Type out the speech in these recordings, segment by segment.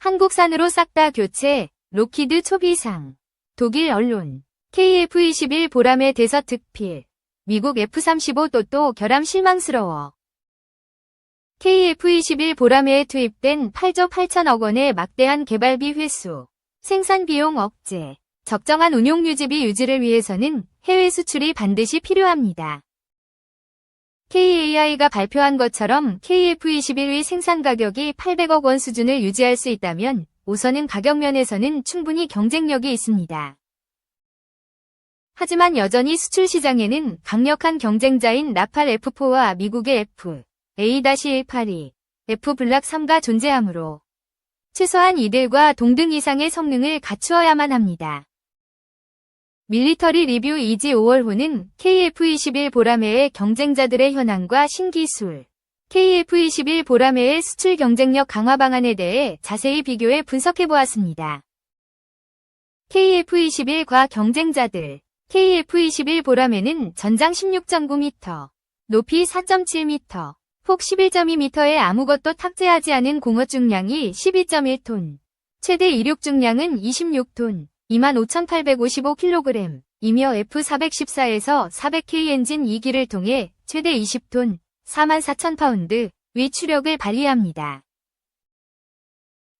한국산으로 싹 다 교체, 로키드 초비상. 독일 언론. KF-21 보람의 대서특필. 미국 F-35 또 결함 실망스러워. KF-21 보람회에 투입된 8조 8천억 원의 막대한 개발비 회수, 생산 비용 억제, 적정한 운용 유지비 유지를 위해서는 해외 수출이 반드시 필요합니다. KAI가 발표한 것처럼 KF-21의 생산 가격이 800억 원 수준을 유지할 수 있다면 우선은 가격 면에서는 충분히 경쟁력이 있습니다. 하지만 여전히 수출 시장에는 강력한 경쟁자인 라팔 F4와 미국의 F/A-182, F-블락3가 존재하므로 최소한 이들과 동등 이상의 성능을 갖추어야만 합니다. 밀리터리 리뷰 2지 5월호는 KF-21 보람회의 경쟁자들의 현황과 신기술, KF-21 보람회의 수출 경쟁력 강화 방안에 대해 자세히 비교해 분석해보았습니다. KF-21과 경쟁자들. KF-21 보람회는 전장 16.9m, 높이 4.7m, 폭 11.2m에 아무것도 탑재하지 않은 공허 중량이 12.1톤, 최대 이륙 중량은 26톤, 25,855kg, 이며 F414에서 400K 엔진 2기를 통해 최대 20톤, 44,000파운드 위 추력을 발휘합니다.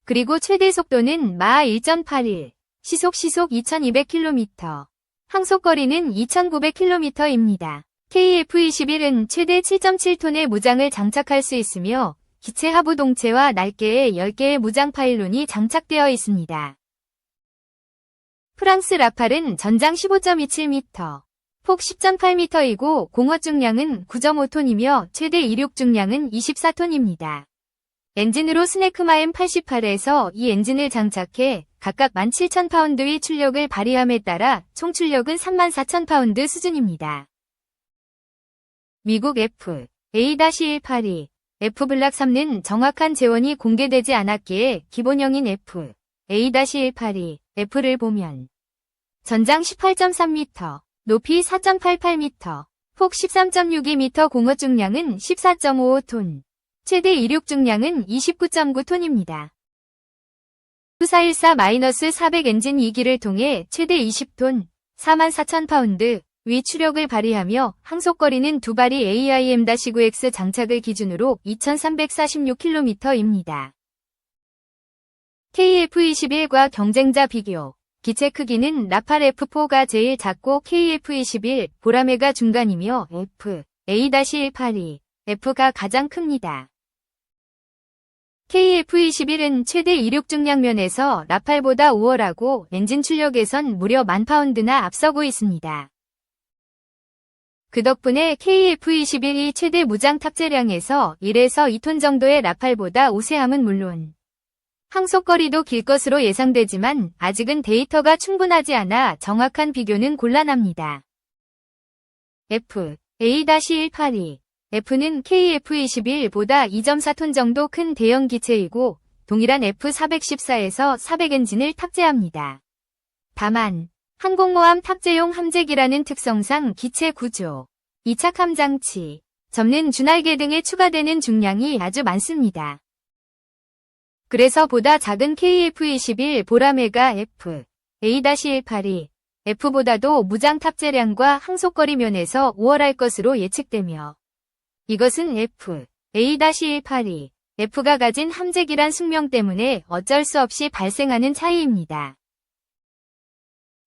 그리고 최대 속도는 마하 1.81, 시속 2200km, 항속거리는 2900km입니다. KF-21은 최대 7.7톤의 무장을 장착할 수 있으며 기체 하부 동체와 날개에 10개의 무장 파일론이 장착되어 있습니다. 프랑스 라팔은 전장 15.27m, 폭 10.8m이고 공허 중량은 9.5톤이며 최대 이륙 중량은 24톤입니다. 엔진으로 스네크마 M88에서 이 엔진을 장착해 각각 17,000파운드의 출력을 발휘함에 따라 총 출력은 34,000파운드 수준입니다. 미국 F/A-182, F-블락3는 정확한 재원이 공개되지 않았기에 기본형인 F/A-182, F를 보면 전장 18.3m, 높이 4.88m, 폭 13.62m 공허 중량은 14.55톤, 최대 이륙 중량은 29.9톤입니다. F414-400 엔진 2기를 통해 최대 20톤, 44,000파운드 위 추력을 발휘하며 항속거리는 두 발이 AIM-9X 장착을 기준으로 2,346km입니다. KF-21과 경쟁자 비교. 기체 크기는 라팔 F4가 제일 작고 KF-21 보람회가 중간이며 F/A-182, F가 가장 큽니다. KF-21은 최대 이륙 중량 면에서 라팔보다 우월하고 엔진 출력에선 무려 10,000파운드나 앞서고 있습니다. 그 덕분에 KF-21이 최대 무장 탑재량에서 1에서 2톤 정도의 라팔보다 우세함은 물론 항속거리도 길 것으로 예상되지만 아직은 데이터가 충분하지 않아 정확한 비교는 곤란합니다. F/A-182, F는 KF-21보다 2.4톤 정도 큰 대형 기체이고 동일한 F414에서 400 엔진을 탑재합니다. 다만 항공모함 탑재용 함재기라는 특성상 기체 구조, 이착함 장치, 접는 주날개 등에 추가되는 중량이 아주 많습니다. 그래서 보다 작은 KF-21 보람회가 F/A-182, F보다도 무장 탑재량과 항속거리 면에서 우월할 것으로 예측되며 이것은 F/A-182, F가 가진 함재기란 숙명 때문에 어쩔 수 없이 발생하는 차이입니다.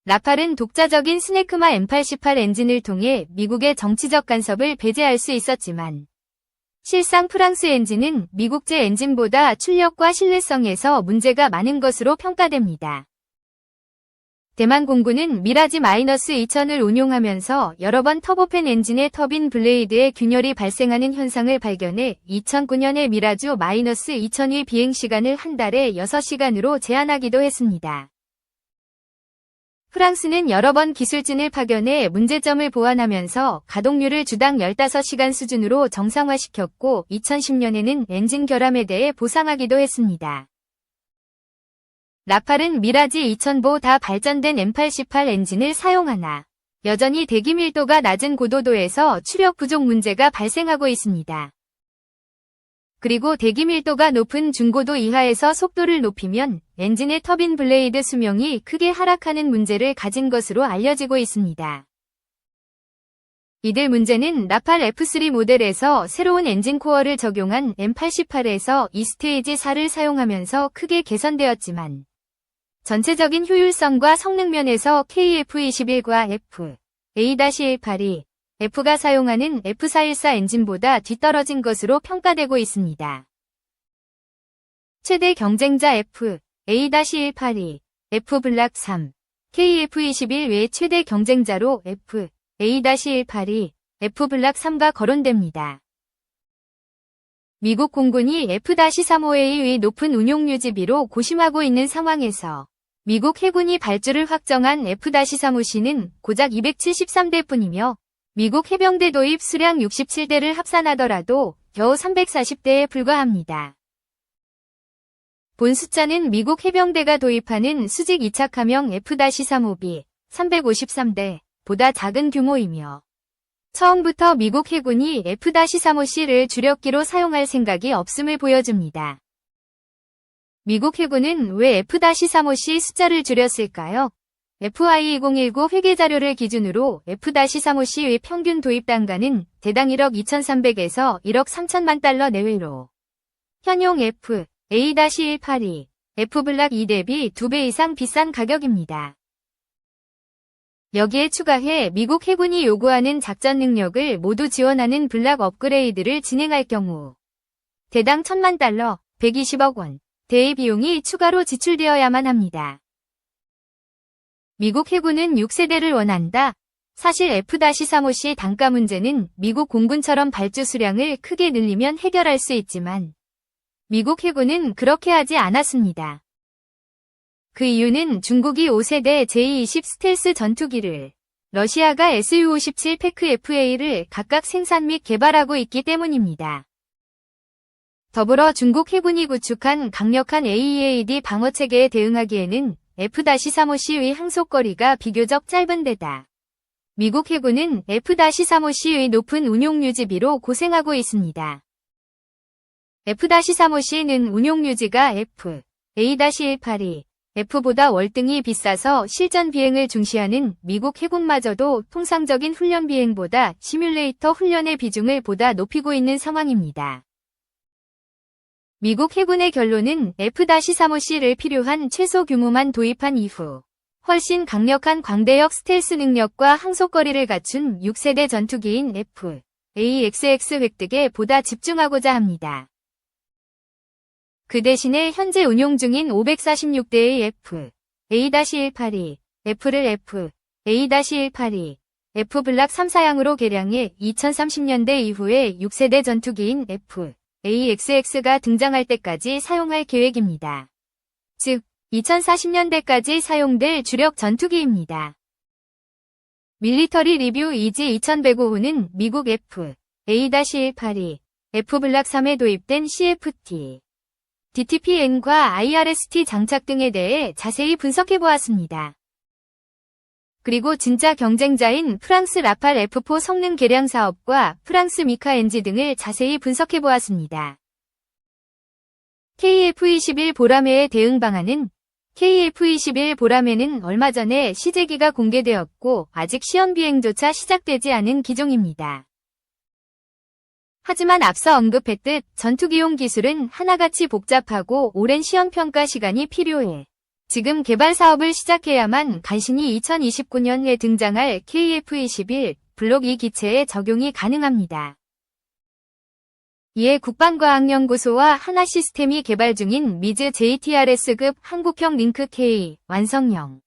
라팔은 독자적인 스네크마 M88 엔진을 통해 미국의 정치적 간섭을 배제할 수 있었지만 실상 프랑스 엔진은 미국제 엔진보다 출력과 신뢰성에서 문제가 많은 것으로 평가됩니다. 대만 공군은 미라지-2000을 운용하면서 여러 번 터보팬 엔진의 터빈 블레이드에 균열이 발생하는 현상을 발견해 2009년에 미라주-2000의 비행시간을 한 달에 6시간으로 제한하기도 했습니다. 프랑스는 여러 번 기술진을 파견해 문제점을 보완하면서 가동률을 주당 15시간 수준으로 정상화시켰고 2010년에는 엔진 결함에 대해 보상하기도 했습니다. 라팔은 미라지 2000보다 발전된 M88 엔진을 사용하나 여전히 대기 밀도가 낮은 고도도에서 추력 부족 문제가 발생하고 있습니다. 그리고 대기 밀도가 높은 중고도 이하에서 속도를 높이면 엔진의 터빈 블레이드 수명이 크게 하락하는 문제를 가진 것으로 알려지고 있습니다. 이들 문제는 라팔 F3 모델에서 새로운 엔진 코어를 적용한 M88에서 2스테이지 4를 사용하면서 크게 개선되었지만 전체적인 효율성과 성능 면에서 KF21과 F, A-182, F가 사용하는 F414 엔진보다 뒤떨어진 것으로 평가되고 있습니다. 최대 경쟁자 F, A-182, F 블락 3, KF21 외 최대 경쟁자로 F, A-182, F 블락 3가 거론됩니다. 미국 공군이 F-35A의 높은 운용 유지비로 고심하고 있는 상황에서 미국 해군이 발주를 확정한 F-35C는 고작 273대뿐이며 미국 해병대 도입 수량 67대를 합산하더라도 겨우 340대에 불과합니다. 본 숫자는 미국 해병대가 도입하는 수직 이착함형 F-35B 353대 보다 작은 규모이며 처음부터 미국 해군이 F-35C를 주력기로 사용할 생각이 없음을 보여줍니다. 미국 해군은 왜 F-35C 숫자를 줄였을까요? FY2019 회계자료를 기준으로 F-35C의 평균 도입 단가는 대당 1억 2,300에서 1억 3천만 달러 내외로 현용 F, A-182, F 블락 2 대비 2배 이상 비싼 가격입니다. 여기에 추가해 미국 해군이 요구하는 작전 능력을 모두 지원하는 블락 업그레이드를 진행할 경우 대당 1,000만 달러, 120억 원 대의 비용이 추가로 지출되어야만 합니다. 미국 해군은 6세대를 원한다. 사실 F-35C 단가 문제는 미국 공군처럼 발주 수량을 크게 늘리면 해결할 수 있지만 미국 해군은 그렇게 하지 않았습니다. 그 이유는 중국이 5세대 J-20 스텔스 전투기를 러시아가 Su-57 패크 FA를 각각 생산 및 개발하고 있기 때문입니다. 더불어 중국 해군이 구축한 강력한 AEAD 방어체계에 대응하기에는 F-35C의 항속거리가 비교적 짧은 데다 미국 해군은 F-35C의 높은 운용 유지비로 고생하고 있습니다. F-35C는 운용 유지가 F, A-182, F보다 월등히 비싸서 실전 비행을 중시하는 미국 해군마저도 통상적인 훈련 비행보다 시뮬레이터 훈련의 비중을 보다 높이고 있는 상황입니다. 미국 해군의 결론은 F-35C를 필요한 최소 규모만 도입한 이후 훨씬 강력한 광대역 스텔스 능력과 항속거리를 갖춘 6세대 전투기인 F, AXX 획득에 보다 집중하고자 합니다. 그 대신에 현재 운용 중인 546대의 F, A-182, F를 F, A-182, F 블락 3 사양으로 개량해 2030년대 이후에 6세대 전투기인 F, AXX가 등장할 때까지 사용할 계획입니다. 즉, 2040년대까지 사용될 주력 전투기입니다. 밀리터리 리뷰 이지 2105호는 미국 F, A-182, F 블락 3에 도입된 CFT, DTPN과 IRST 장착 등에 대해 자세히 분석해보았습니다. 그리고 진짜 경쟁자인 프랑스 라팔 F4 성능 개량 사업과 프랑스 미카 엔지 등을 자세히 분석해보았습니다. KF-21 보라매의 대응 방안은 KF-21 보라매는 얼마 전에 시제기가 공개되었고 아직 시험 비행조차 시작되지 않은 기종입니다. 하지만 앞서 언급했듯 전투기용 기술은 하나같이 복잡하고 오랜 시험평가 시간이 필요해 지금 개발 사업을 시작해야만 간신히 2029년에 등장할 KF-21 블록 2 기체에 적용이 가능합니다. 이에 국방과학연구소와 하나시스템이 개발 중인 미즈 JTRS급 한국형 링크 K 완성형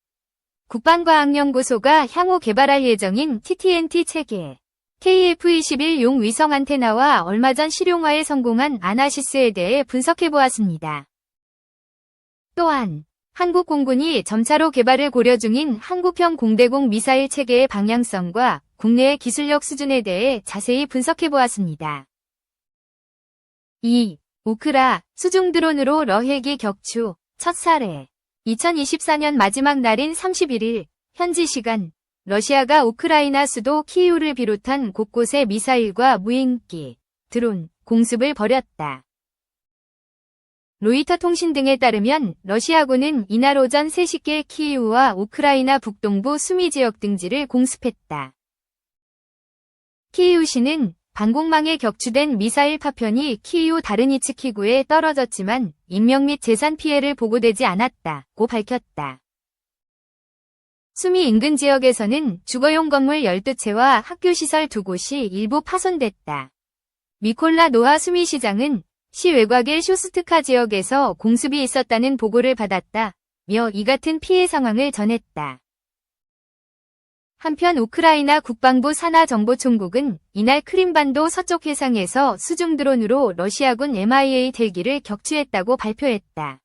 국방과학연구소가 향후 개발할 예정인 TTNT 체계 KF-21용 위성 안테나와 얼마 전 실용화에 성공한 아나시스에 대해 분석해보았습니다. 또한 한국 공군이 점차로 개발을 고려 중인 한국형 공대공 미사일 체계의 방향성과 국내의 기술력 수준에 대해 자세히 분석해보았습니다. 2. 우크라 수중 드론으로 러헬기 격추 첫 사례 2024년 마지막 날인 31일 현지 시간 러시아가 우크라이나 수도 키이우를 비롯한 곳곳에 미사일과 무인기, 드론 공습을 벌였다. 로이터 통신 등에 따르면 러시아군은 이날 오전 3시께 키이우와 우크라이나 북동부 수미 지역 등지를 공습했다. 키이우시는 방공망에 격추된 미사일 파편이 키이우 다르니츠키구에 떨어졌지만 인명 및 재산 피해를 보고되지 않았다고 밝혔다. 수미 인근 지역에서는 주거용 건물 12채와 학교시설 2곳이 일부 파손됐다. 미콜라 노하 수미시장은 시 외곽의 쇼스트카 지역에서 공습이 있었다는 보고를 받았다며 이 같은 피해 상황을 전했다. 한편 우크라이나 국방부 산하정보총국은 이날 크림반도 서쪽 해상에서 수중 드론으로 러시아군 MIA 헬기를 격추했다고 발표했다.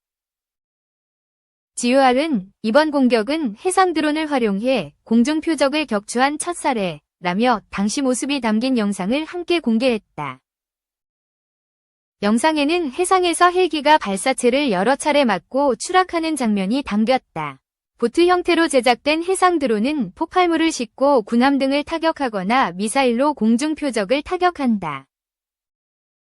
GOR은 이번 공격은 해상 드론을 활용해 공중 표적을 격추한 첫 사례라며 당시 모습이 담긴 영상을 함께 공개했다. 영상에는 해상에서 헬기가 발사체를 여러 차례 맞고 추락하는 장면이 담겼다. 보트 형태로 제작된 해상 드론은 폭발물을 싣고 군함 등을 타격하거나 미사일로 공중 표적을 타격한다.